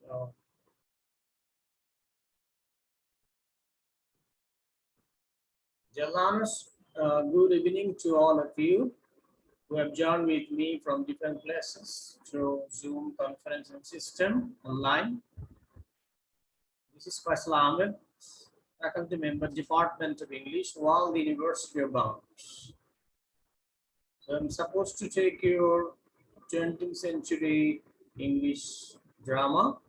Uh, Jalanus, good evening to all of you who have joined with me from different places through Zoom conferencing system online. This is Faisal Ahmed, faculty member, Department of English, World University of Bounds. So I'm supposed to take your 20th century English drama,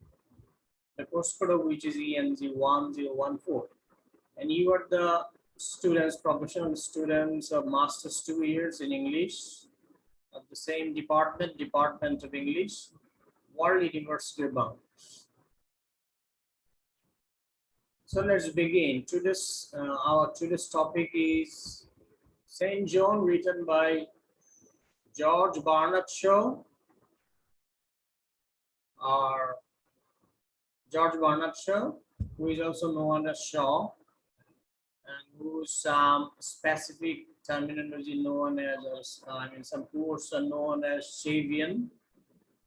the course code of which is ENG 1014. And you are the students, professional students of master's 2 years in English of the same department, Department of English, World University of Bounds. So let's begin. Our today's topic is St. John, written by George Bernard Shaw, or George Bernard Shaw, who is also known as Shaw, and whose some specific terminology known as, some courses are known as Shavian.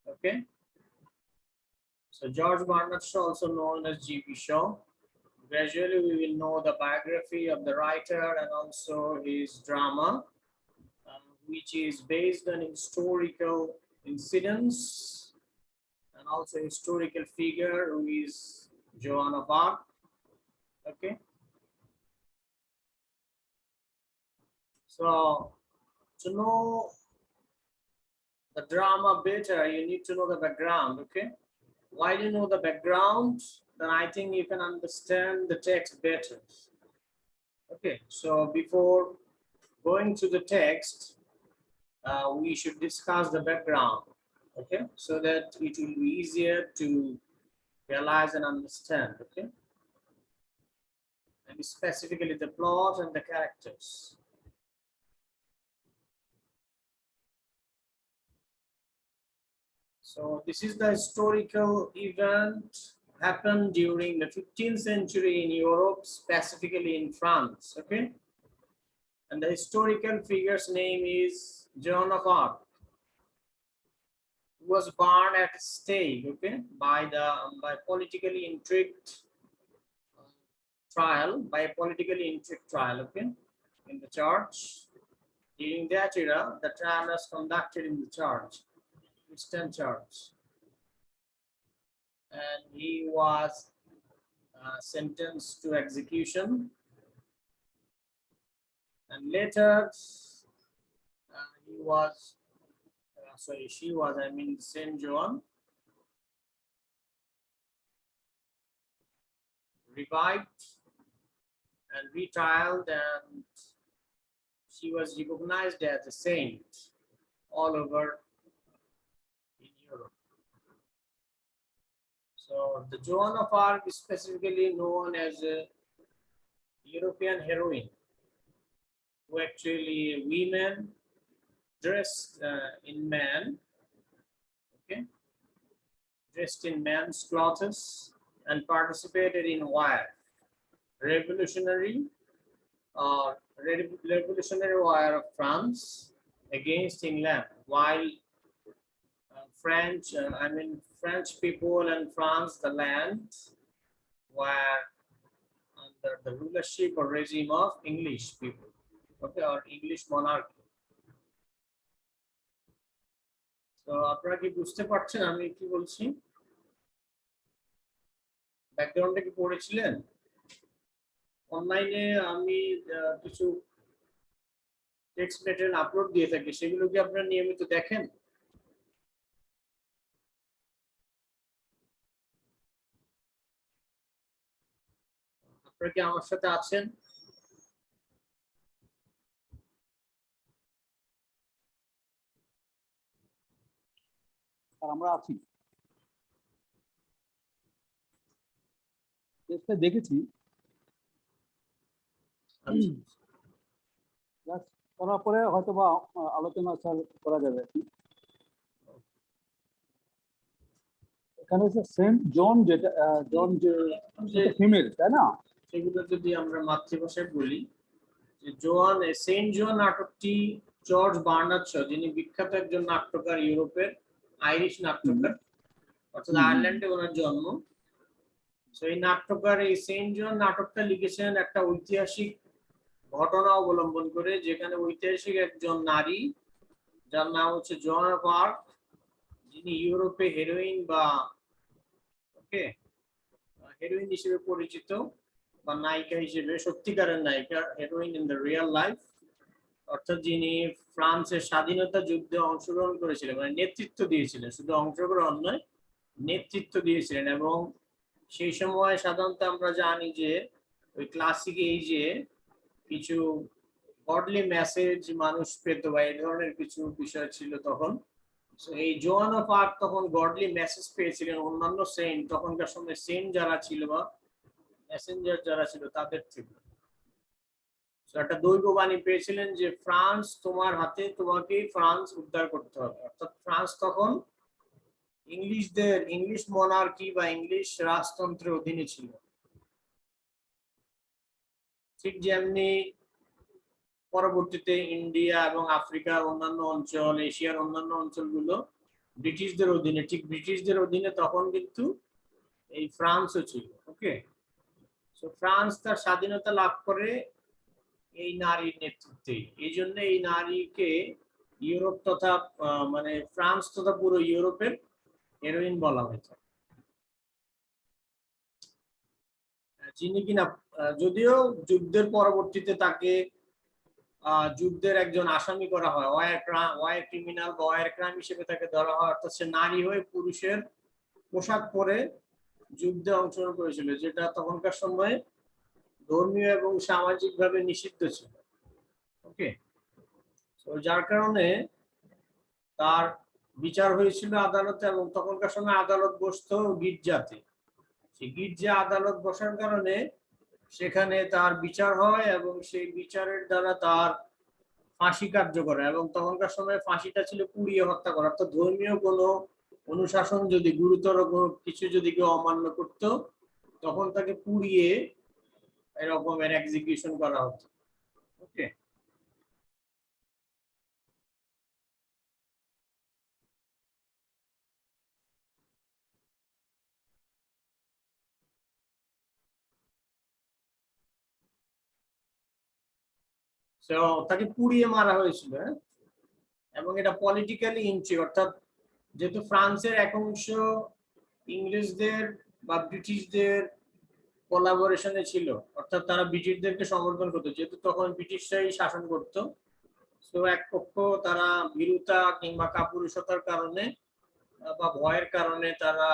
Okay. So George Bernard Shaw, also known as G.B. Shaw. Gradually, we will know the biography of the writer and also his drama, which is based on historical incidents and also historical figure who is Joan of Arc. Okay. So to know the drama better, you need to know the background. Okay. While you know the background, then I think you can understand the text better. Okay. So before going to the text, we should discuss the background. Okay. So that it will be easier to realize and understand. Okay. And specifically the plot and the characters. So this is the historical event happened during the 15th century in Europe, specifically in France. Okay. And the historical figure's name is Joan of Arc, who was burned at the stake, okay, by politically intrigued trial, okay, in the church. During that era, the trial was conducted in the church, Christian church, and he was sentenced to execution. And later, she was, Saint John, revived and retrialed, and she was recognized as a saint all over in Europe. So the Joan of Arc is specifically known as a European heroine, who actually women dressed in man, okay, dressed in man's clothes and participated in revolutionary war of France against England, while French people and France, the land, were under the rulership or regime of English people, okay, or English monarchy. So আপনারা কি বুঝতে পারছেন আমি কি বলছি? ব্যাকগ্রাউন্ডে কি পড়েছিলেন? অনলাইনে আমি কিছু টেক্সট ম্যাটেরিয়াল আপলোড দিয়ে থাকি, সেগুলো কি আপনারা নিয়মিত দেখেন? আপনারা কি আমার সাথে আছেন? আমরা আছি, দেখেছি, করার পরে হয়তো বা আলোচনা করা যাবে। এখানে সেন্ট জন, যেটা জন যে ফিমেল, তাই না? সেগুলো যদি আমরা মাতৃভাষায় বলি, যে জোয়ান, সেন্ট জন নাটকটি জর্জ বার্নার্ড শ, যিনি বিখ্যাত একজন নাট্যকার, ইউরোপের আইরিশ নাট্যকার, অর্থাৎ আয়ারল্যান্ডে ওনার জন্ম। তো এই নাট্যকার এই সেন্ট জন নাটকটা লিখেছেন একটা ঐতিহাসিক ঘটনা অবলম্বন করে, যেখানে ঐতিহাসিক একজন নারী যার নাম হচ্ছে জন অফ আর্ক, যিনি ইউরোপে হেরোইন বা ওকে হেরোইন হিসেবে পরিচিত বা নায়িকা হিসেবে, সত্যিকারের নায়িকা, heroin in the real life, অর্থাৎ যিনি ফ্রান্সের স্বাধীনতা যুদ্ধে অংশগ্রহণ করেছিলেন, মানে নেতৃত্ব দিয়েছিলেন, শুধু অংশগ্রহণ নয় নেতৃত্ব দিয়েছিলেন। এবং সেই সময় সাধারণত আমরা জানি যে ওই ক্লাসিক এইজে কিছু গডলি মেসেজ মানুষ পেত বা এই ধরনের কিছু বিষয় ছিল তখন। এই জোয়ান অফ আর্ক তখন গডলি মেসেজ পেয়েছিলেন অন্যান্য সেন্ট, তখনকার সময় সেন্ট যারা ছিল বা মেসেঞ্জার যারা ছিল তাদের থেকে। একটা দৈববাণী পেয়েছিলেন যে ফ্রান্স তোমার হাতে, তোমাকেই ফ্রান্স উদ্ধার করতে হবে। অর্থাৎ ফ্রান্স তখন ইংলিশ মনার্কি বা ইংলিশ রাজতন্ত্রের অধীনে ছিল। ঠিক যেমনি পরবর্তীতে ইন্ডিয়া এবং আফ্রিকার অন্যান্য অঞ্চল, এশিয়ার অন্যান্য অঞ্চলগুলো ব্রিটিশদের অধীনে, ঠিক ব্রিটিশদের অধীনে তখন কিন্তু এই ফ্রান্সও ছিল। ওকে, তো ফ্রান্স তার স্বাধীনতা লাভ করে এই নারীর নেতৃত্বে। এই জন্য এই নারীকে ইউরোপ তথা মানে ফ্রান্স তথা পুরো ইউরোপের হেরোইন বলা হয়েছে। যিনি কিনা যদিও যুদ্ধের পরবর্তীতে তাকে যুদ্ধের একজন আসামি করা হয়, ওয়ার ক্রিমিনাল বা ওয়ার ক্রাইম হিসেবে তাকে ধরা হয়, অর্থাৎ সে নারী হয়ে পুরুষের পোশাক পরে যুদ্ধে অংশগ্রহণ করেছিল, যেটা তখনকার সময়ে ধর্মীয় এবং সামাজিক ভাবে নিষিদ্ধ ছিল। ওকে, তো যার কারণে তার বিচার হয়েছিল আদালতে, এবং তখনকার সময় আদালত বসতো গির্জাতে। সেই গির্জা আদালত বসার কারণে সেখানে তার বিচার হয় এবং সেই বিচারের দ্বারা তার ফাঁসি কার্যকর হয়। এবং তখনকার সময় ফাঁসিটা ছিল পুড়িয়ে হত্যা করা, অর্থাৎ ধর্মীয় কোনো অনুশাসন যদি গুরুতর কোনো কিছু যদি কেউ অমান্য করতো তখন তাকে পুড়িয়ে এরকমের এক্সিকিউশন করা হতো। ওকে, তাকে পুড়িয়ে মারা হয়েছিল। এবং এটা পলিটিক্যালি ইন্ট্রি, অর্থাৎ যেহেতু ফ্রান্সের এক অংশ ইংরেজদের বা ব্রিটিশদের কোলাবোরেশনে ছিল, অর্থাৎ তারা ব্রিটিশদেরকে সমর্থন করতো, যেহেতু তখন ব্রিটিশরাই শাসন করত। তো এক পক্ষ তারা ভীরুতা কিংবা কাপুরুষতার কারণে বা ভয়ের কারণে তারা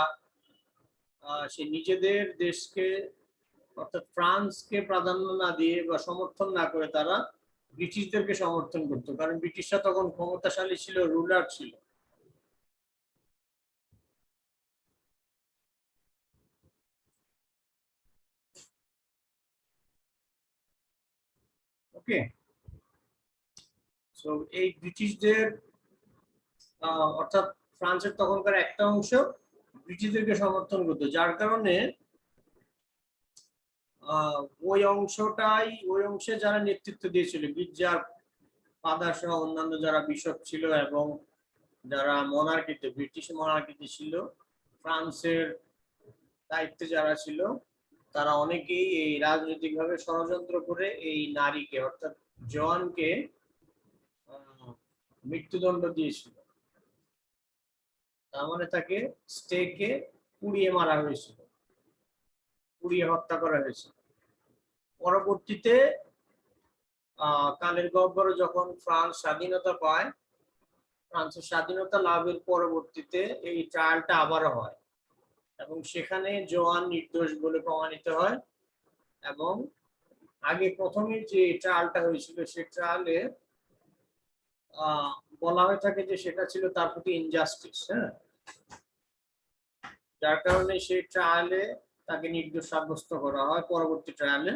সে নিজেদের দেশকে অর্থাৎ ফ্রান্সকে প্রাধান্য না দিয়ে বা সমর্থন না করে তারা ব্রিটিশদেরকে সমর্থন করতো, কারণ ব্রিটিশরা তখন ক্ষমতাশালী ছিল, রুলার ছিল। ওকে, তো এই ব্রিটিশদের অর্থাৎ ফ্রান্সের তখনকার একটা অংশ ব্রিটিশদেরকে সমর্থন করতো, যার কারণে ওই অংশে যারা নেতৃত্ব দিয়েছিল, গির্জার ফাদার সহ অন্যান্য যারা বিশপ ছিল এবং যারা মনার্কিতে, ব্রিটিশ মনার্কিতে ছিল, ফ্রান্সের দায়িত্বে যারা ছিল, তারা অনেকেই এই রাজনৈতিকভাবে ষড়যন্ত্র করে এই নারীকে অর্থাৎ জোয়ানকে মৃত্যুদণ্ড দিয়েছিল। তার মানে তাকে স্টেকে পুড়িয়ে মারা হয়েছিল, পুড়িয়ে হত্যা করা হয়েছিল। পরবর্তীতে কালের গহ্বরে যখন ফ্রান্স স্বাধীনতা পায়, ফ্রান্সের স্বাধীনতা লাভের পরবর্তীতে এই ট্রায়ালটা আবারও হয় এবং সেখানে জোয়ান নির্দোষ বলে প্রমাণিত হয়। এবং আগে প্রথমে যে ট্রায়ালটা হয়েছিল সে ট্রায়ালে বলা হয়ে থাকে যে সেটা ছিল তার প্রতি ইনজাস্টিস, হ্যাঁ, যার কারণে সেই ট্রায়ালে তাকে নির্দোষ সাব্যস্ত করা হয় পরবর্তী ট্রায়ালে,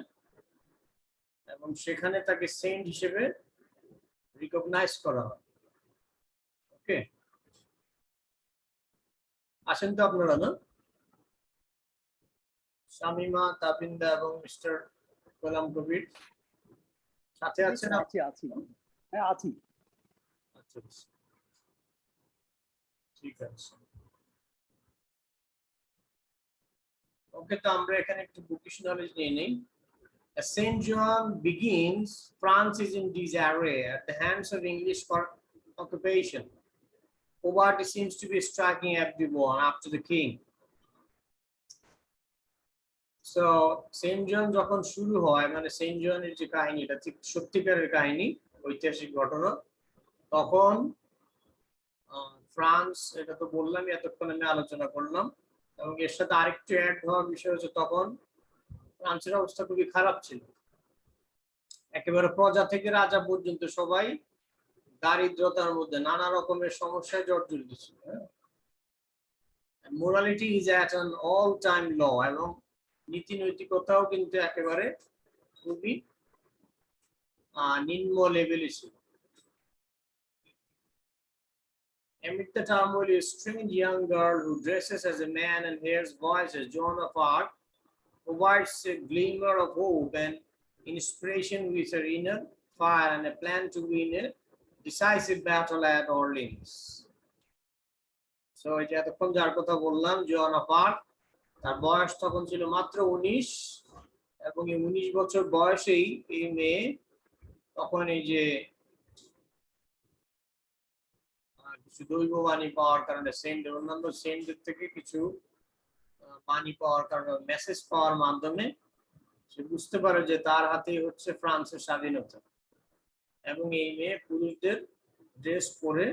এবং সেখানে তাকে সেন্ট হিসেবে রিকগনাইজ করা হয়। ওকে, আসেন তো আপনারা না, শামিমা, তাবিন্দা এবং মিস্টার গোলাম কবির সাথে আছেন? আছি আছি, হ্যাঁ আছি। আচ্ছা, ঠিক আছে। ওকে, তো আমরা এখানে একটু বুকিশ নলেজ নিয়ে নিই। Saint John begins, France is in disarray at the hands of English occupation. Poverty seems to be striking everyone up to the king. So Saint John যখন শুরু হয়, মানে সেন্ট জনের যে কাহিনী, এটা ঠিক সত্যিকারের কাহিনী, ঐতিহাসিক ঘটনা। তখন ফ্রান্স, এটা তো বললাম এতক্ষণ আমি আলোচনা করলাম, এবং এর সাথে আরেকটু অ্যাড হওয়ার বিষয় হচ্ছে তখন ফ্রান্সের অবস্থা খুবই খারাপ ছিল। একেবারে প্রজা থেকে রাজা পর্যন্ত সবাই দারিদ্রতার মধ্যে নানা রকমের সমস্যায় জর্জরিত ছিল। Morality is at an all time low, এবং নীতি নৈতিকতাও কিন্তু একেবারে খুবই নিম্ন লেভেলে ছিল। Amid the turmoil, a strange young girl who dresses as a man and hears voices, Joan of Arc, provides a glimmer of hope and inspiration with her inner fire and a plan to win a decisive battle at Orleans. So এটা এতক্ষণ যার কথা বললাম, জন of arc, তার বয়স তখন ছিল মাত্র 19, এবং এই 19 বছর বয়সেই এই মেয়ে তখন এই যে কিছু দৈব বাণী পাওয়ার কারণে, অন্যান্য সেন্টের থেকে কিছু বাণী পাওয়ার কারণে, মেসেজ পাওয়ার মাধ্যমে সে বুঝতে পারে যে তার হাতেই হচ্ছে ফ্রান্সের স্বাধীনতা। এবং এই মেয়ে পুরুষদের ড্রেস পরে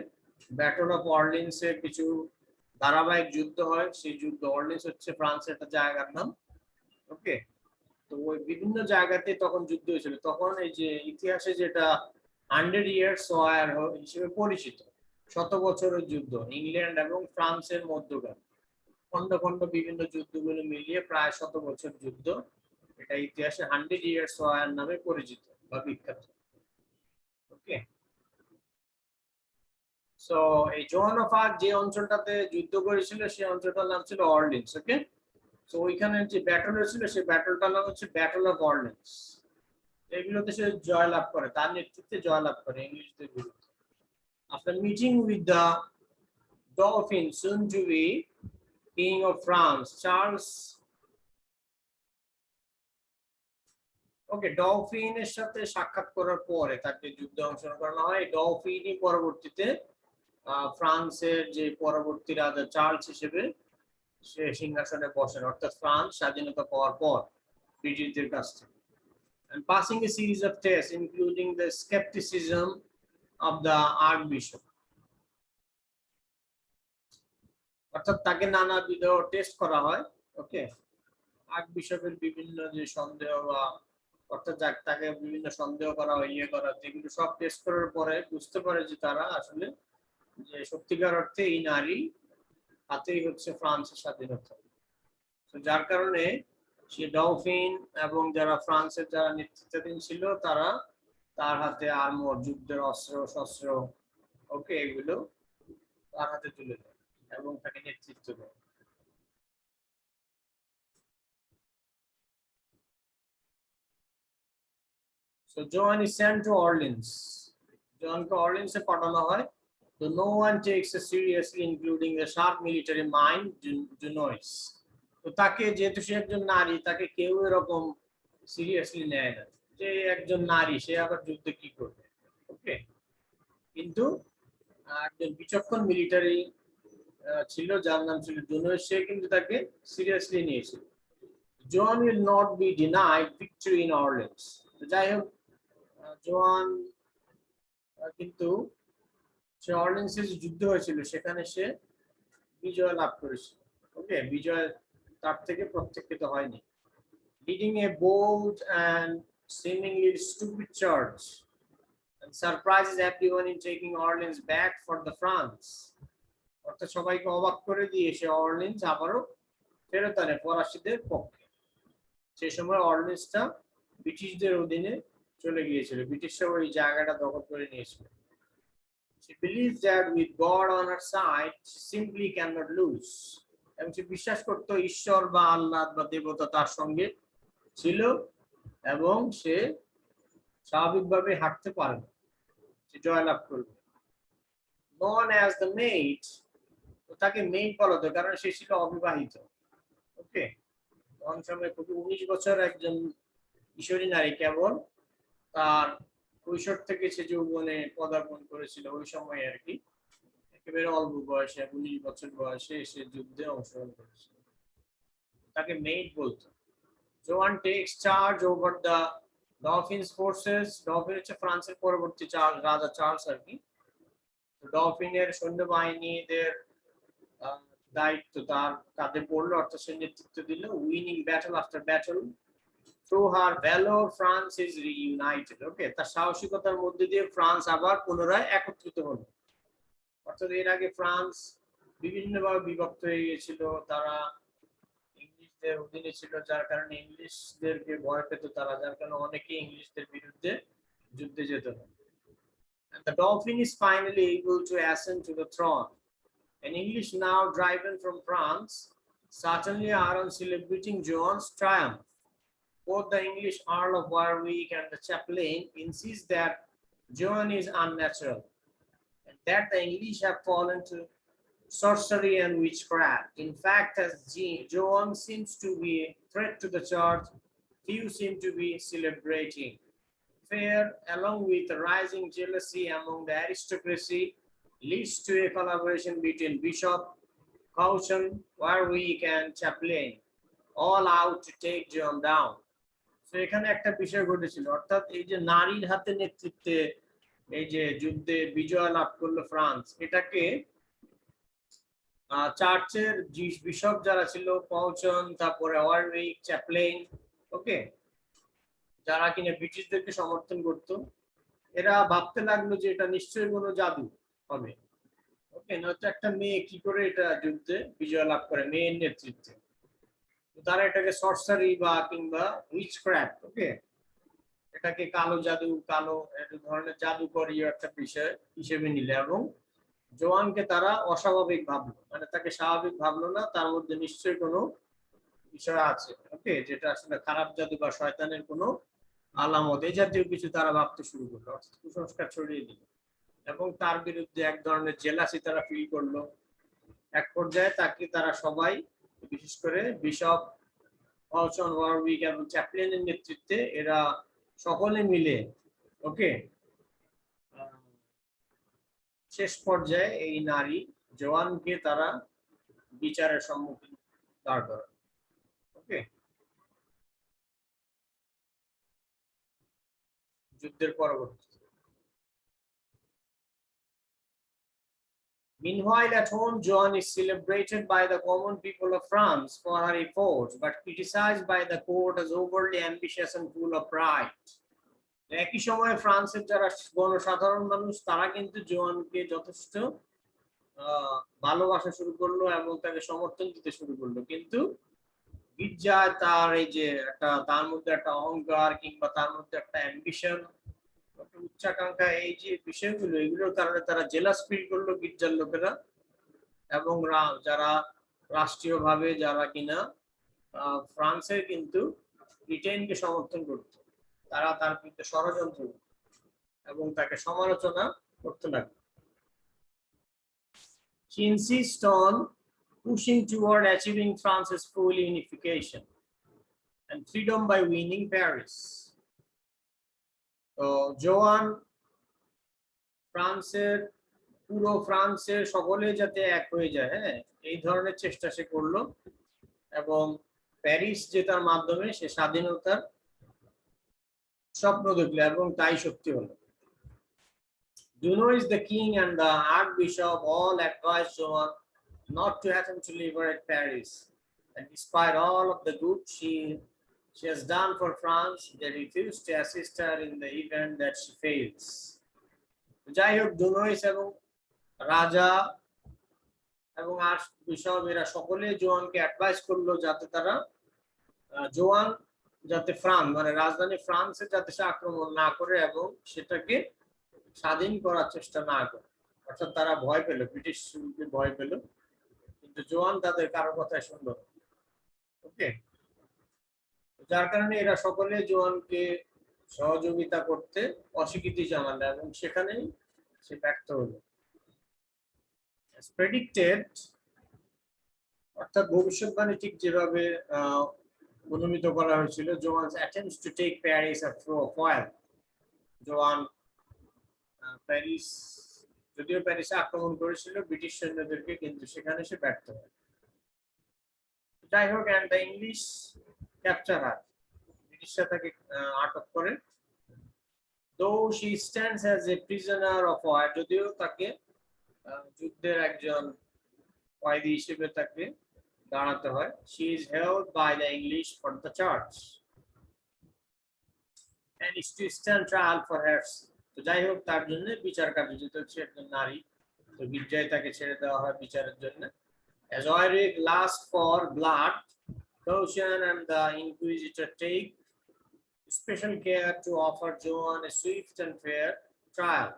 ব্যাটল অফ অর্লিন্সের কিছু ধারাবাহিক যুদ্ধ হয়। সেই যুদ্ধ, অর্লিন্স হচ্ছে ফ্রান্সের একটা জায়গার নাম। ওকে, তো ওই বিভিন্ন জায়গাতে তখন যুদ্ধ হয়েছিল। তখন এই যে ইতিহাসে যেটা 100 ইয়ার্স ওয়ার হিসেবে পরিচিত, 100 বছরের যুদ্ধ, ইংল্যান্ড এবং ফ্রান্সের মধ্যকার খন্ড খন্ড বিভিন্ন যুদ্ধগুলো মিলিয়ে প্রায় 100 বছর যুদ্ধ, এটা ইতিহাসে 100 ইয়ার্স ওয়ার নামে পরিচিত বা বিখ্যাত। ওকে, সো এই জোয়ান অফ আর্ক যে অঞ্চলটাতে যুদ্ধ করেছিল সেই অঞ্চলটার নাম ছিল অর্লিন্স। ওকে, সো ওইখানে যে ব্যাটল হয়েছিল সেই ব্যাটলটার নাম হচ্ছে ব্যাটল অফ অর্লিন্স। এগুলোতে সে জয়লাভ করে, তার নেতৃত্বে জয়লাভ করে ইংলিশদের বিরুদ্ধে। After meeting with the Dauphin, soon to be King of France, Charles, ওকে, ডলফিনের সাথে সাক্ষাৎ করার পরে তাকে যুদ্ধে অংশগ্রহণ করানো হয়। ডলফিনই পরবর্তীতে ফ্রান্সের যে পরবর্তী রাজা চার্লস হিসেবে সে সিংহাসনে বসেন, অর্থাৎ ফ্রান্স স্বাধীনতা পাওয়ার পর ব্রিটিশদের কাছ থেকে। And passing a series of tests, including the skepticism of the Archbishop, অর্থাৎ তাকে নানাবিধ টেস্ট করা হয়। ওকে, আর্কবিশপের বিভিন্ন যে সন্দেহ, বা অর্থাৎ তাকে বিভিন্ন সন্দেহ করা হয়, ইয়ে করা, এগুলো সব টেস্ট করার পরে বুঝতে পারে যে তারা আসলে যে সত্যিকার অর্থে এই নারী হাতেই হচ্ছে ফ্রান্সের স্বাধীনতা। তো যার কারণে সে ডলফিন এবং যারা ফ্রান্সের যারা নেতৃত্বাধীন ছিল তারা তার হাতে আর্মর, যুদ্ধের অস্ত্র শস্ত্র, ওকে, এগুলো তার হাতে তুলে দেয় এবং তাকে নেতৃত্ব দেয়। So John is sent to Orleans. জনকে অর্লিন্সে পাঠানো হয়। So no one takes it seriously, including the sharp military mind, Dunois. তো তাকে, যেহেতু সে একজন নারী, তাকে কেউ এরকম সিরিয়াসলি নেয় না, যে একজন নারী সে আবার যুদ্ধে কি করবে। ওকে, কিন্তু একজন বিচক্ষণ মিলিটারি ছিল যার নাম ছিল ডুনোইস, সে কিন্তু তাকে সিরিয়াসলি নিয়েছিল। John will not be denied victory in Orleans. তো যাই হোক, জোয়ান কিন্তু সে অর্লিন্সে যে যুদ্ধ হয়েছিল সেখানে সে বিজয় লাভ করেছিল। ওকে, বিজয় তার থেকে প্রত্যক্ষিত হয়নি। Leading a bold and seemingly stupid charge and surprises everyone in taking Orleans back for the France. অর্থাৎ সবাইকে অবাক করে দিয়ে সে অর্লিন্স আবারও ফেরত আনে ফরাসিদের পক্ষে। সেই সময় অর্লিন্সটা ব্রিটিশদের অধীনে চলে গিয়েছিল, ব্রিটিশরা ওই জায়গাটা দখল করে নিয়েছিল। She believes that with God on her side, she simply cannot lose. এবং সে বিশ্বাস করতো ঈশ্বর বা আল্লাহ বা দেবতা তার সঙ্গে ছিল এবং সে স্বাভাবিকভাবে হাঁটতে পারবে, সে জয়লাভ করবে। Known as the maid, তাকে মেইড বলা হতো কারণ সে ছিল অবিবাহিত। ওকে, তখন সময় 19 বছর একজন কিশোরী নারী কেবল তার কৈশোর থেকে সে যৌবনে পদার্পণ করেছিল ওই সময় আর কি, একেবারে অল্প বয়সে 19 বছর বয়সে সে যুদ্ধে অংশগ্রহণ করেছিল। তাকে মেইড বলতো। Joan takes charge over the dolphins forces. Dolphin হচ্ছে ফ্রান্সের পরবর্তী রাজা চার্লস আর কি। ডলফিনের সৈন্যবাহিনীদের দায়িত্ব তার কাঁধে পড়লো, অর্থাৎ সে নেতৃত্ব দিল। Winning battle after battle through her valour France is reunited. Okay, তার সাহসিকতার মধ্যে দিয়ে ফ্রান্স আবার পুনরায় একত্রিত হলো। অর্থাৎ এর আগে ফ্রান্স বিভিন্নভাবে বিভক্ত হয়ে গিয়েছিল, তারা ইংলিশদের অধীনে ছিল, যার কারণে ইংলিশদেরকে ভয় পেত তারা, যার কারণে অনেকে ইংলিশদের বিরুদ্ধে যুদ্ধে যেত না। And the Dauphin is finally able to ascend to the throne. An English now driven from France certainly are on celebrating John's triumph. Both the English Earl of Warwick and the chaplain insist that John is unnatural, and that the English have fallen to sorcery and witchcraft. In fact, as John seems to be a threat to the church, few seem to be celebrating. Fear, along with the rising jealousy among the aristocracy, leads to a collaboration between Bishop, Caution, Warwick, and Chaplain, all out to take John down. So এখানে একটা বিষয় ঘটেছিল, অর্থাৎ এই যে নারীর হাতে নেতৃত্বে এই যে যুদ্ধে বিজয় লাভ করলো ফ্রান্স, এটাকে চার্চের বিশপ যারা ছিল, পাউচন, তারপরে ওয়ারউইক, চ্যাপলেন, ওকে, যারা কিনা ব্রিটিশদেরকে সমর্থন করতো, এরা ভাবতে লাগলো যে এটা নিশ্চয়ই কোনো জাদু হবে। ওকে, নয়তো একটা মেয়ে কি করে এটা যুদ্ধে বিজয় লাভ করে মেয়ের নেতৃত্বে। তারা এটাকে সর্সারি বা কিংবা উইচক্রাফট, ওকে, এটাকে কালো জাদু, কালো এক ধরনের জাদুকরী একটা বিষয় হিসেবে নিলে, এবং জোয়ানকে তারা অস্বাভাবিক ভাবলো, মানে তাকে স্বাভাবিক ভাবলো না, তার মধ্যে নিশ্চয়ই কোনো বিষয় আছে, ওকে, যেটা আসলে খারাপ জাদু বা শয়তানের কোনো আলামত, এই জাতীয় কিছু তারা ভাবতে শুরু করলো, অর্থাৎ কুসংস্কার ছড়িয়ে দিল, এবং তার বিরুদ্ধে এক ধরনের জেলাসি তারা ফিল করলো। এক পর্যায়ে তাকে তারা সবাই, বিশেষ করে বিশপ, পাউচন, ওয়ারউইক এবং চ্যাপলিনের নেতৃত্বে এরা সকলে মিলে, ওকে, শেষ পর্যায়ে এই নারী জোয়ানকে তারা বিচারের সম্মুখীন দাঁড় করায়। ওকে, যুদ্ধের পরবর্তী। Meanwhile, at home, Joan is celebrated by the common people of France for her efforts, but criticized by the court as overly ambitious and full of pride. একই সময়ে ফ্রান্সের যারা গণসাধারণ মানুষ, তারা কিন্তু জোয়ানকে যথেষ্ট ভালোবাসা শুরু করলো এবং তাকে সমর্থন দিতে শুরু করলো, কিন্তু গির্জায় তার এই যে একটা, তার মধ্যে একটা অহংকার কিংবা তার মধ্যে একটা অ্যাম্বিশন, উচ্চাকাঙ্ক্ষা, এই যে বিষয়গুলো, এগুলোর কারণে তারা জেলাস ফিল করলো গির্জার লোকেরা, এবং যারা রাষ্ট্রীয়ভাবে যারা কিনা ফ্রান্সের কিন্তু ব্রিটেনকে সমর্থন করত, তারা তার বিরুদ্ধে ষড়যন্ত্র এবং তাকে সমালোচনা করতে লাগলো। She insists on pushing toward achieving France's full unification and freedom by winning Paris. তো জোয়ান পুরো ফ্রান্সের সকলে যাতে এক হয়ে যায়, হ্যাঁ, এই ধরনের চেষ্টা সে করলো, এবং প্যারিস জেতার মাধ্যমে সে স্বাধীনতার স্বপ্ন দেখলো, এবং তাই সত্যি হলো। Dunois, the king, and the archbishop all advised Joan not to attempt to liberate Paris, and despite all of the good she has done for France, they refused to assist her in the event that she fails. যাই হোক, ডুনোইস এবং রাজা এবং archbishop এরা সকলে জোয়ানকে advice করলো যাতে তারা জোয়ান যাতে ফ্রান্স, মানে রাজধানী ফ্রান্সে যাতে সে আক্রমণ না করে এবং সেটাকে স্বাধীন করার চেষ্টা না করে, অর্থাৎ তারা ভয় পেল, ব্রিটিশকে ভয় পেল, কিন্তু জোয়ান তাদের কারো কথাই শুনলো। ওকে, যার কারণে এরা সকলে জোয়ানকে সহযোগিতা করতে অস্বীকৃতি জানালো, এবং সেখানেই সে ব্যর্থ হলো। As predicted, অর্থাৎ ভবিষ্যৎবাণী ঠিক যেভাবে অনুমিত করা হয়েছিল জোয়ানস attempts to take Paris a foil. জোয়ান প্যারিস যদিও প্যারিসে আক্রমণ করেছিল ব্রিটিশ সৈন্যদেরকে, কিন্তু সেখানে সে ব্যর্থ হয়। যাই হোক, and the English capture her. ব্রিটিশরা তাকে আটক করে। Though she stands as a prisoner of war, যদিও তাকে যুদ্ধের একজন কয়েদি হিসেবে তাকে দাঁড়াতে হয়। She is held by the English for the charge and is to stand trial for her. তো যাই হোক, তার জন্য বিচার কার্য, যেহেতু হচ্ছে একজন নারী, তো গির্জায় তাকে ছেড়ে দেওয়া হয় বিচারের জন্য। As Ulrich lusts for blood, Caution and the Inquisitor take special care to offer Joan a swift and fair trial.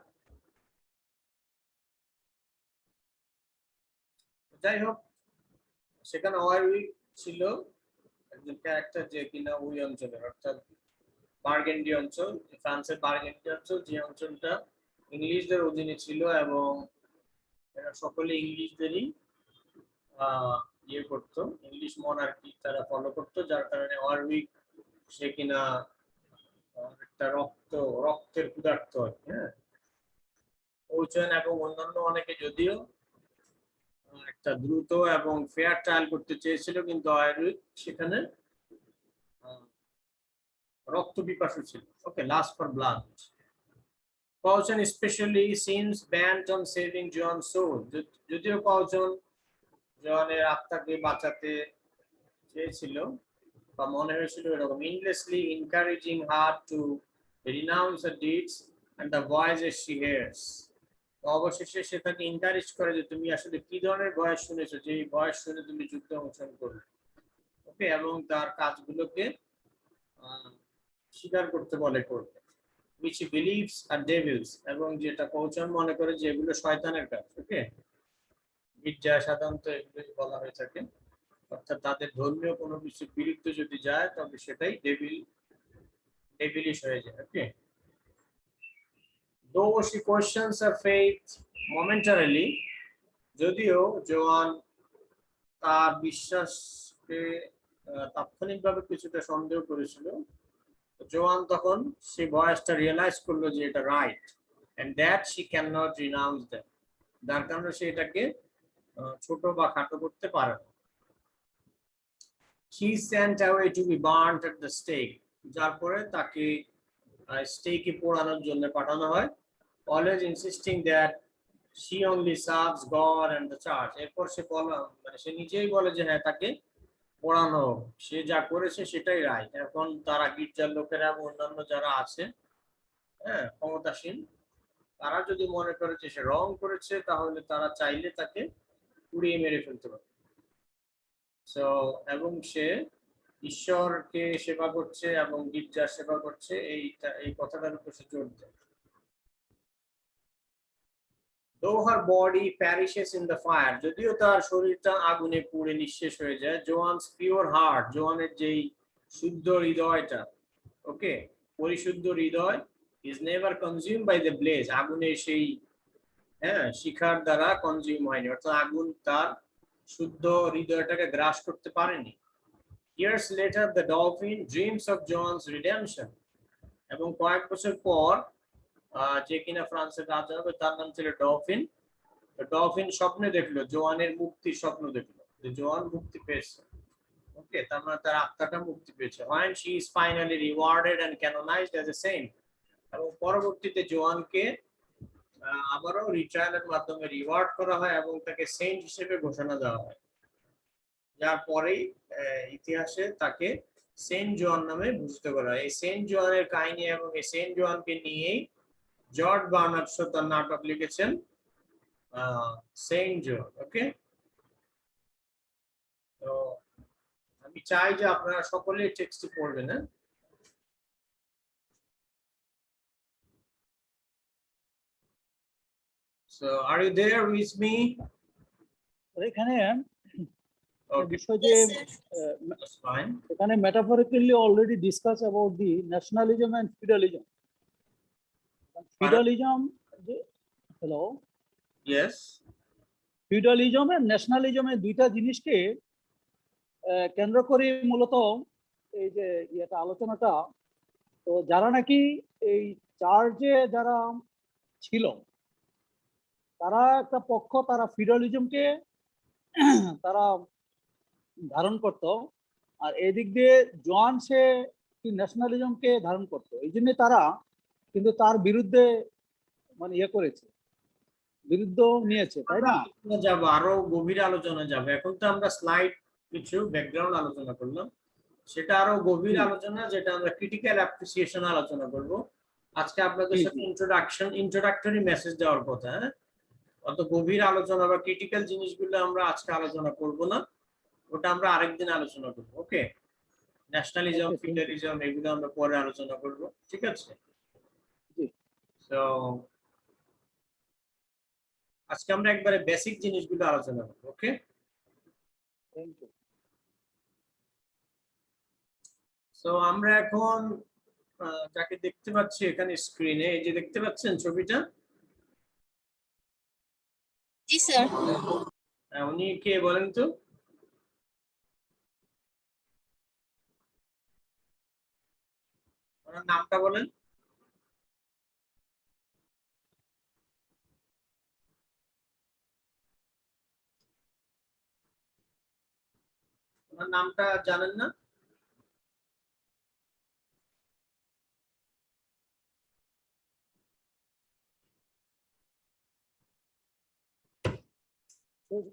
যাই হোক, সেখানে ওয়ারউইক ছিল একজন ক্যারেক্টার যে কিনা ওই অঞ্চলের, অর্থাৎ বার্গেন্ডি অঞ্চল, ফ্রান্সের বার্গেন্ডি অঞ্চল, যে অঞ্চলটা ইংলিশদের অধীনে ছিল, এবং এরা সকলে ইংলিশদেরই ইয়ে করতো, ইংলিশ মনার্কি তারা ফলো করতো, যার কারণে ওয়ারউইক সে কিনা একটা রক্তের ক্ষুধার্ত হয়। হ্যাঁ, কৌচন এবং অন্যান্য অনেকে যদিও একটা দ্রুত এবং ফেয়ার ট্রায়াল করতে চেয়েছিল, কিন্তু ওয়ারউইক সেখানে রক্ত পিপাসু ছিল। Okay, lust for blood. Caution especially seems bent on saving John's soul. যদিও কৌচন জনের আত্মাকে বাঁচাতে চেয়েছিল বা মনে হয়েছিল এরকম, endlessly encouraging her to renounce her deeds and the voices she hears. অবশেষে সে তাকে এনকারেজ করে যে তুমি আসলে কি ধরনের ভয়েস শুনেছো, যে ভয়েস শুনে তুমি যুদ্ধে অংশগ্রহণ করবে। ওকে, এবং তার কাজগুলোকে স্বীকার করতে বলে করবে, which he believes are devils, এবং যেটা কৌচন মনে করে যে এগুলো শয়তানের কাজ। ওকে, গির্জা সাধারণত এগুলো বলা হয়ে থাকে, অর্থাৎ তাদের ধর্মীয় কোনো কিছু বিরুদ্ধে যদি যায় তবে সেটাই ডেভিলিশ হয়ে যায়। ওকে, though she questions her faith momentarily, যদিও জোয়ান তার বিশ্বাসকে তাৎক্ষণিকভাবে কিছুটা সন্দেহ করেছিল, জোয়ান তখন সেই ভয়েসটা রিয়েলাইজ করলো যে এটা right, and that she cannot renounce them, যার কারণে সে এটাকে ছোট বা খাটো করতে পারে না। She is sent away to be burnt at the stake, যার পরে তাকে স্টেকে পোড়ানোর জন্য পাঠানো হয়, always insisting that she only serves God and the church. এরপর সে মানে সে নিজেই বলে যে হ্যাঁ, তাকে পোড়ানো, সে যা করেছে সেটাই রাইট। এখন তারা গির্জার লোকেরা এবং অন্যান্য যারা আছে, হ্যাঁ, ক্ষমতাসীন, তারা যদি মনে করে যে সে রং করেছে, তাহলে তারা চাইলে তাকে পুড়িয়ে মেরে ফেলতে পারে। সো এবং সে ঈশ্বরকে সেবা করছে এবং গির্জার সেবা করছে, এই কথাটার উপর সে জোর দেয়। Though her body perishes in the fire, যদিও তার শরীরটা আগুনে পুড়ে নিঃশেষ হয়ে যায়, Joan's pure heart, জোয়ানের যেই শুদ্ধ হৃদয়টা, ওকে, পরিশুদ্ধ হৃদয়, is never consumed by the blaze, আগুনে সেই শিখার দ্বারা কনজিউম হয়নি, অর্থাৎ আগুন তার শুদ্ধ হৃদয়টাকে গ্রাস করতে পারেনি। Years later, the dolphin dreams of Joan's redemption, এবং কয়েক বছর পর যে কিনা ফ্রান্সের রাজা হবে, তার নাম ছিল ডলফিন। ডলফিন স্বপ্নে দেখলো, জোয়ানের মুক্তির স্বপ্ন দেখলো, যে জোয়ান মুক্তি পেয়েছে। ওকে, তার মানে তার আত্মাটা মুক্তি পেয়েছে। When she is finally rewarded and canonized as a saint, এবং পরবর্তীতে জোয়ানকে আবারও রিট্রায়ালের মাধ্যমে রিওয়ার্ড করা হয় এবং তাকে সেন্ট হিসেবে ঘোষণা দেওয়া হয়, যার পরেই ইতিহাসে তাকে সেন্ট জোয়ান নামে ভূষিত করা হয়। এই সেন্ট জোয়ানের কাহিনী এবং এই সেন্ট জোয়ানকে নিয়েই জর্জ বার্নার্ড শো তার নাটক লিখেছেন সেন্ট জোয়ান। ওকে, তো আমি চাই যে আপনারা সকলেই টেক্সটটি পড়বেন। হ্যাঁ, so are you there with me? এখানে Okay, বিষয় যে that's fine. এখানে metaphorically already discussed about the nationalism and feudalism. Feudalism, hello, Yes, feudalism আর ন্যাশনালিজম, এই দুইটা জিনিসকে কেন্দ্র করে মূলত এই যে আলোচনাটা, তো যারা নাকি এই চার্চে যারা ছিল তারা একটা পক্ষ, তারা ফিউডালিজমকে তারা ধারণ করত, আর এদিক দিয়ে জোয়ান সে ন্যাশনালিজমকে ধারণ করতো। এই জন্য তারা কিন্তু তার বিরুদ্ধে মানে করেছে, বিরুদ্ধ নিয়েছে, তাই না? যাবো আরো গভীর আলোচনা যাবে। এখন তো আমরা স্লাইড কিছু ব্যাকগ্রাউন্ড আলোচনা করলাম, সেটা আরো গভীর আলোচনা, যেটা আমরা ক্রিটিক্যাল অ্যাপ্রিসিয়েশন আলোচনা করব আজকে আপনাদের সাথে। ইন্ট্রোডাক্টরি মেসেজ দেওয়ার কথা। হ্যাঁ, অত গভীর আলোচনা বা ক্রিটিক্যাল জিনিসগুলো আমরা আজকে আলোচনা করব না, ওটা আমরা আরেকদিন আলোচনা করব। ওকে, ন্যাশনালিজম, ফিউডালিজম এগুলো আমরা পরে আলোচনা করব, ঠিক আছে? তো আজকে আমরা একবারে বেসিক জিনিসগুলো আলোচনা করব। ওকে, থ্যাংক ইউ। তো আমরা এখন যাকে দেখতে পাচ্ছি এখানে স্ক্রিনে, এই যে দেখতে পাচ্ছেন ছবিটা, জি স্যার। উনি কে বলেন তো? ওনার নামটা বলেন। ওনার নামটা জানেন না?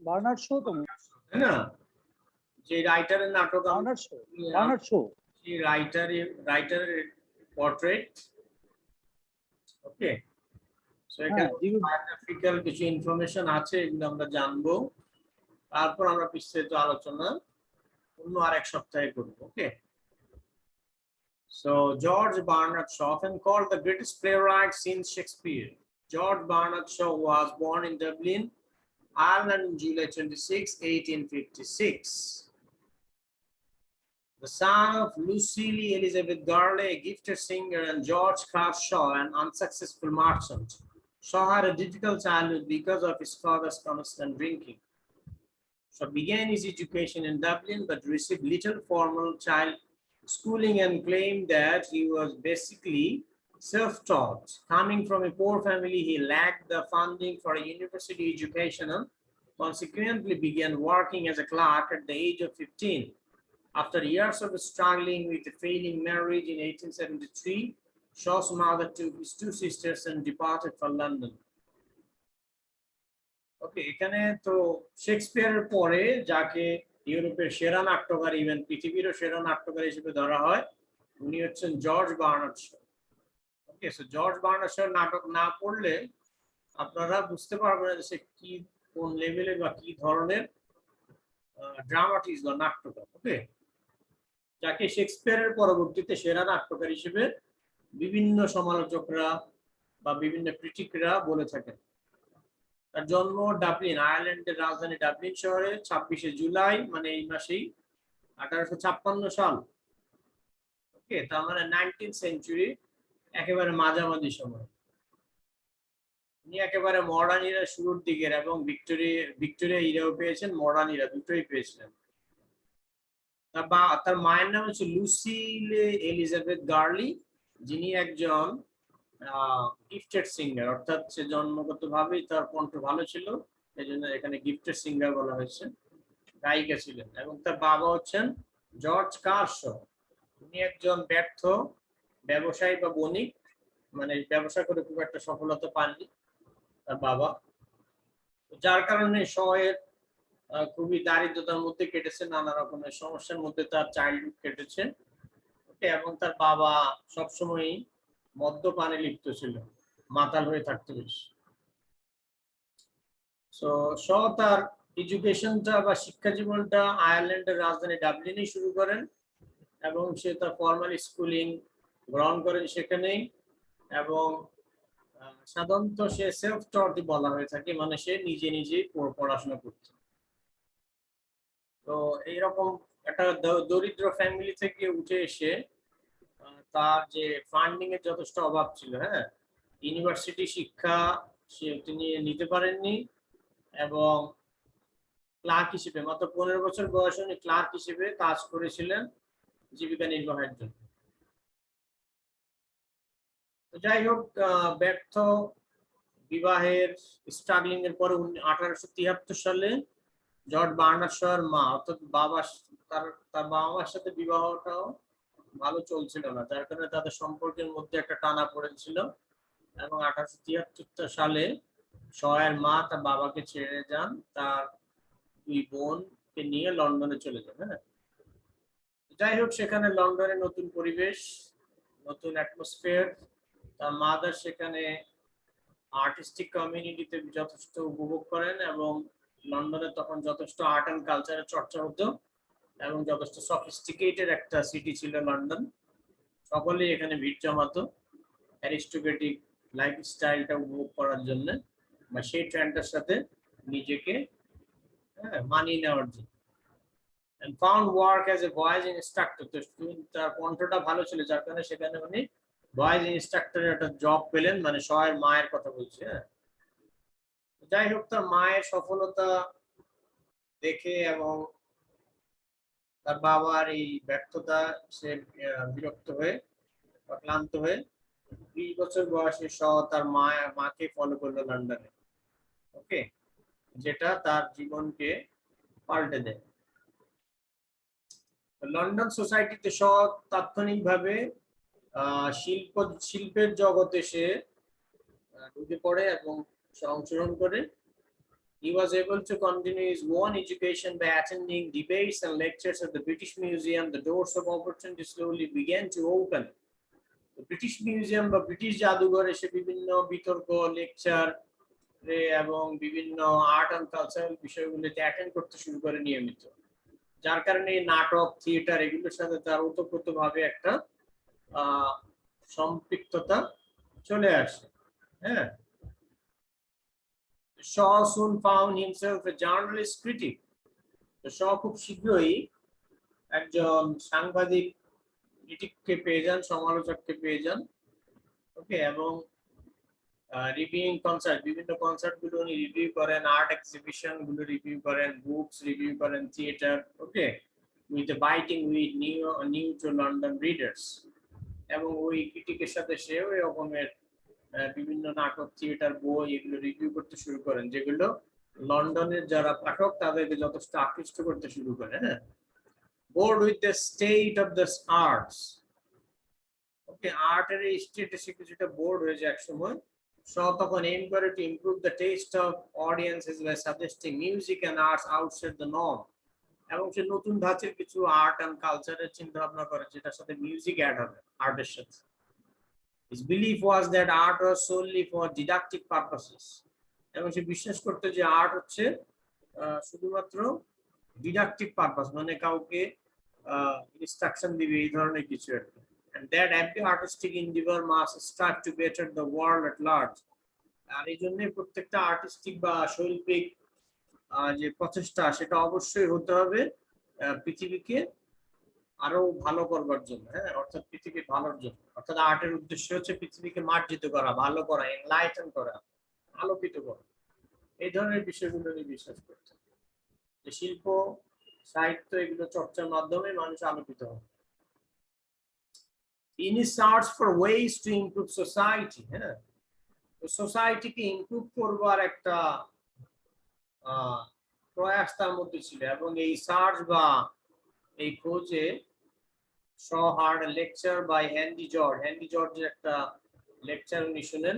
বার্নার্ড শো তো, তাই না? যে রাইটারের নাটক, বার্নার্ড শো, বার্নার্ড শো, যে রাইটারের পোর্ট্রেট। ওকে, সো এখানে বায়োগ্রাফিক্যাল কিছু ইনফরমেশন আছে, এগুলো আমরা জানবো, তারপর আমরা বিস্তারিত আলোচনা অন্য আরেক সপ্তাহে করব। ওকে, so George Bernard Shaw, often called the greatest playwright since Shakespeare. George Bernard Shaw was born in Dublin, Ireland on July 26, 1856. The son of Lucille Elizabeth Garley, a gifted singer, and George Craft Shaw, an unsuccessful merchant. Shaw had a difficult childhood because of his father's constant drinking. Shaw began his education in Dublin but received little formal child schooling and claimed that he was basically self-taught. Coming from a poor family, he lacked the funding for a university education and consequently began working as a clerk at the age of 15. After years of struggling with a failing marriage in 1873, Shaw's mother took his two sisters and departed for London. ওকে, এখানে তো শেক্সপিয়ারের পরে যাকে ইউরোপের সেরা নাট্যকার, even পৃথিবীরও সেরা নাট্যকার হিসেবে ধরা হয়, উনি হচ্ছেন জর্জ বার্নার্ড শ। ওকে, সো জর্জ বার্নার্ড শ নাটক না পড়লে আপনারা বুঝতে পারবেন যে সে কি, কোন লেভেলের বা কি ধরনের ড্রামাটিস্ট বা নাট্যকার। ওকে, যাকে শেক্সপিয়ারের পরবর্তীতে সেরা নাট্যকার হিসেবে বিভিন্ন সমালোচকরা বা বিভিন্ন ক্রিটিকরা বলে থাকেন। তার জন্ম ডাবলিন, আয়ারল্যান্ডের রাজধানী ডাবলিন শহরে 26শে জুলাই, মানে এই মাসেই, 1856 সাল। ওকে, তার মানে 19th সেঞ্চুরি একেবারে মাঝামাঝি সময়। উনি একেবারে মডার্ন ইরা শুরুর দিকের, এবং ভিক্টোরিয়া ইরাও পেয়েছেন, মডার্ন ইরা দুটোই পেয়েছিলেন। তার মায়ের নাম হচ্ছে লুসিলে এলিজাবেথ গার্লি, যিনি একজন গিফটেড সিঙ্গার, অর্থাৎ সে জন্মগতভাবেই তার কণ্ঠ ভালো ছিল, এই জন্য এখানে গিফটেড সিঙ্গার বলা হয়েছে, গায়িকা ছিলেন। এবং তার বাবা হচ্ছেন জর্জ কার শ, উনি একজন ব্যর্থ ব্যবসায়ী বা বণিক, মানে ব্যবসা করে খুব একটা সফলতা পাননি তার বাবা, যার কারণে শয়ের খুবই দারিদ্রতার মধ্যে কেটেছে, নানা রকমের সমস্যার মধ্যে তার চাইল্ডহুড কেটেছে। এবং তার বাবা সবসময়ই মদ্যপানে লিপ্ত ছিল, মাতাল হয়ে থাকতো বেশি। সো শ তার এডুকেশনটা বা শিক্ষা জীবনটা আয়ারল্যান্ডের রাজধানী ডাবলিনেই শুরু করেন, এবং সে তার ফর্মাল স্কুলিং গ্রহণ করেন সেখানেই। এবং সাধারণত সে সেলফ টটই বলা হয়ে থাকে, মানে সে নিজে নিজেই পড়াশোনা করত। তো এইরকম একটা দরিদ্র ফ্যামিলি থেকে উঠে এসে তার যে ফান্ডিং এর যথেষ্ট অভাব ছিল, হ্যাঁ, ইউনিভার্সিটি শিক্ষা তিনি নিতে পারেননি, এবং ক্লার্ক হিসেবে মাত্র 15 বছর বয়সে উনি ক্লার্ক হিসেবে কাজ করেছিলেন, জীবিকা নির্বাহের জন্য। তো যাই হোক, ব্যর্থ বিবাহের স্ট্রাগলিং এর পরে 1873 সালে জর্জ বার্নার্ড শর মা অর্থাৎ তার তার বাবা মার সাথে বিবাহটাও ভালো চলছিল না, যার কারণে তাদের সম্পর্কের মধ্যে একটা টানা পড়েছিল এবং 1873 সালে শয়ের মা তার বাবাকে ছেড়ে যান, তার দুই বোনকে নিয়ে লন্ডনে চলে যান। হ্যাঁ, যাই হোক, সেখানে লন্ডনে নতুন পরিবেশ, নতুন অ্যাটমসফিয়ার, তার মাদার সেখানে আর্টিস্টিক কমিউনিটিতে যথেষ্ট উপভোগ করেন এবং লন্ডনে তখন যথেষ্ট আর্ট অ্যান্ড কালচারের চর্চা হতো এবং যথেষ্ট সফিস্টিকেটেড একটা সিটি ছিল লন্ডন। সকলেই এখানে ভিড় জমাতো অ্যারিস্টোক্রেটিক লাইফস্টাইলটা উপভোগ করার জন্য বা সেই ট্রেন্ডের সাথে নিজেকে মানিয়ে নেওয়ার জন্য। and found work as a voice instructor, তো তার কণ্ঠটা ভালো ছিল যার কারণে সেখানে উনি ভয়েস ইনস্ট্রাক্টরের একটা জব পেলেন, মানে শয়ের মায়ের কথা বলছি। হ্যাঁ, যাই হোক, তার মায়ের সফলতা দেখে এবং তার বাবার এই ব্যর্থতা সে বিরক্ত হয়ে বা ক্লান্ত হয়ে 20 বছর বয়সে তার মাকে ফলো করলো লন্ডনে। ওকে, যেটা তার জীবনকে পাল্টে দেয়। লন্ডন সোসাইটিতে তাৎক্ষণিকভাবে শিল্পের জগতে সে ঢুকে পড়ে এবং অংশগ্রহণ করে। He was able to continue his own education by attending debates and lectures at the British Museum. The doors of opportunity slowly began to open. The British Museum বা ব্রিটিশ জাদুঘরে সে বিভিন্ন বিতর্ক, লেকচার এবং বিভিন্ন আর্ট অ্যান্ড কালচারাল বিষয়গুলোতে attend করতে শুরু করে নিয়মিত, যার কারণে নাটক, থিয়েটার এগুলোর সাথে তার ওতপ্রোতভাবে একটা সম্পৃক্ততা চলে আসে। হ্যাঁ, Shaw soon found himself a journalist critic. তো Shaw খুব শীঘ্রই একজন সাংবাদিক ক্রিটিককে পেয়ে যান, সমালোচককে পেয়ে যান। ওকে, এবং রিভিউইং কনসার্ট, বিভিন্ন কনসার্ট গুলো উনি রিভিউ করেন, আর্ট এক্সিবিশন গুলো রিভিউ করেন, বুকস রিভিউ করেন, theatre. Okay, with biting with new to London readers, এবং ওই ক্রিটিকের সাথে সেও ওই রকমের বিভিন্ন নাটক, থিয়েটার, বই এগুলো রিভিউ করতে শুরু করেন, যেগুলো লন্ডনের যারা পাঠক তাদেরকে যথেষ্ট আকৃষ্ট করতে শুরু করে। হ্যাঁ, bored with the state of the arts. ওকে, আর্টের এই স্টেটে সে কিছুটা বোর্ড হয়ে যায় এক সময়। তখন এম করে to improve the taste of audiences by suggesting music and arts outside the norm, এবং সে নতুন ধাঁচের কিছু আর্ট এন্ড কালচারের চিন্তা ভাবনা করে যেটার সাথে মিউজিক অ্যাড হবে আর্টের সাথে। His belief was that art was solely for didactic purposes, এবং সে বিশ্বাস করতে যে আর্ট হচ্ছে শুধুমাত্র ডিডাকটিভ পারপাস, মানে কাউকে ইনস্ট্রাকশন দিবে এই ধরনের কিছু একটা। And that every artistic endeavor must strive to better the world at large. আর এই জন্য প্রত্যেকটা আর্টিস্টিক বা শৈল্পিক যে প্রচেষ্টা সেটা অবশ্যই হতে হবে পৃথিবীকে আরো ভালো করবার জন্য। হ্যাঁ, অর্থাৎ পৃথিবীর ভালোর জন্য। অর্থাৎ আর্টের উদ্দেশ্য হচ্ছে পৃথিবীকে মার্জিত করা, ভালো করা, এনলাইটেন করা, আলোকিত করা। এই ধরনের বিষয়গুলো নিয়ে বিশ্বাস করতে, যে শিল্প, সাহিত্য এগুলো চর্চার মাধ্যমে মানুষ আলোকিত হয়। In his search for ways to improve society, হ্যাঁ, তো সোসাইটিকে ইমপ্রুভ করবার একটা প্রয়াস তার মধ্যে ছিল, এবং এই সার্চ বা এই খোঁজে Shaw heard a lecture by Henry George. Henry George একটা লেকচার উনি শুনেন,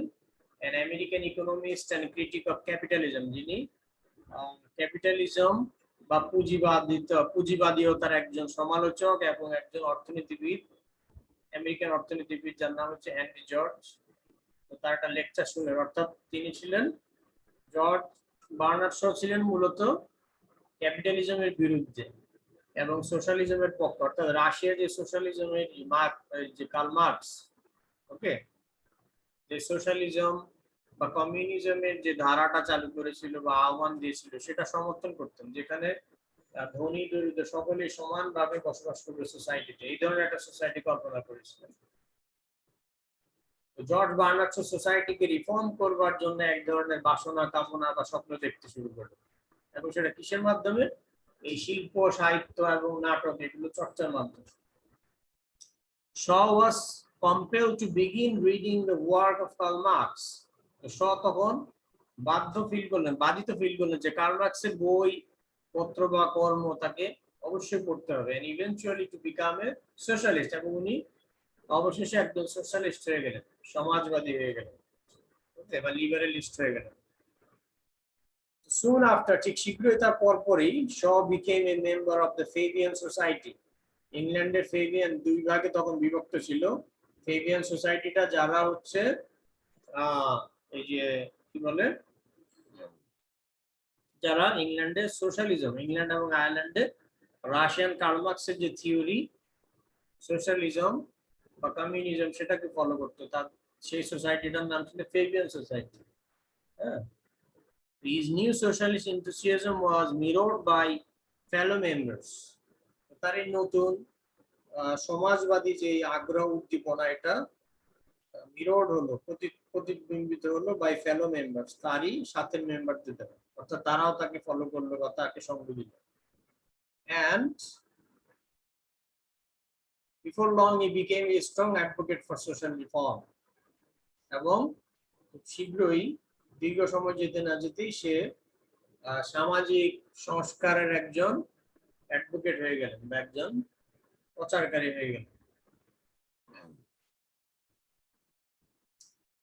an American economist and critic of capitalism, যিনি ক্যাপিটালিজম বা পুঁজিবাদীয়তার একজন সমালোচক এবং একজন অর্থনীতিবিদ, আমেরিকান অর্থনীতিবিদ, যার নাম হচ্ছে হেনরি জর্জ। তো তার একটা লেকচার শুনেন, অর্থাৎ তিনি ছিলেন, জর্জ বার্নার্ড শ ছিলেন মূলত ক্যাপিটালিজমের বিরুদ্ধে এবং সোশ্যালিজমের পক্ষে, অর্থাৎ রাশিয়ার যে সোশ্যালিজমের যে কার্ল মার্কস, ওকে, যে সোশ্যালিজম বা কমিউনিজমের যে ধারাটা চালু করেছিল বা আহ্বান দিয়েছিল সেটা সমর্থন করতেন, যেখানে ধনী দরিদ্র সকলেই সমানভাবে বসবাস করবে সোসাইটিতে, এই ধরনের একটা সোসাইটি কল্পনা করেছিলেন। জর্জ বার্নার্ড শ সোসাইটিকে রিফর্ম করবার জন্য এক ধরনের বাসনা, কামনা বা স্বপ্ন দেখতে শুরু করলো, এবং সেটা কিসের মাধ্যমে? এই শিল্প, সাহিত্য এবং নাটক এগুলো চর্চার মাধ্যমে। Shaw was compelled to begin reading the work of Karl Marx. Shaw তখন বাধিত ফিল করলেন যে কার্ল মার্কসের বই পত্র বা কর্ম তাকে অবশ্যই পড়তে হবে and eventually to become a socialist এবং উনি অবশেষে একজন সোশ্যালিস্ট হয়ে গেলেন, সমাজবাদী হয়ে গেলেন, বা লিবারেলিস্ট হয়ে গেলেন। Soon after, ঠিক শীঘ্রই তার পরপরই Shaw became a member of the Fabian Society. ইংল্যান্ডের ফেবিয়ান দুই ভাগে তখন বিভক্ত ছিল। ফেবিয়ান সোসাইটিটা যারা হচ্ছে এই যে কি বলে, যারা ইংল্যান্ডের সোশ্যালিজম, ইংল্যান্ড এবং আয়ারল্যান্ডে রাশিয়ান কার্ল মার্কসের যে থিওরি সোশ্যালিজম বা কমিউনিজম সেটাকে ফলো করতো, তার সেই সোসাইটিটার নাম ছিল ফেবিয়ান সোসাইটি। হ্যাঁ, his new socialist enthusiasm was mirrored by fellow members. তার এই নতুন সমাজবাদী যে আগ্রহ উদ্দীপনা এটা মিরর্ড হলো, প্রতিবিম্বিত হলো বাই ফেলো মেম্বার্স, তারই সাথের মেম্বারদের দ্বারা, অর্থাৎ তারাও তাকে ফলো করলো বা তাকে সঙ্গ দিল। And before long he became a strong advocate for social reform. এবং খুব শীঘ্রই, দীর্ঘ সময় যেতে না যেতেই সে সামাজিক সংস্কারের একজন অ্যাডভোকেট হয়ে গেলেন বা একজন প্রচারকারী হয়ে গেলেন।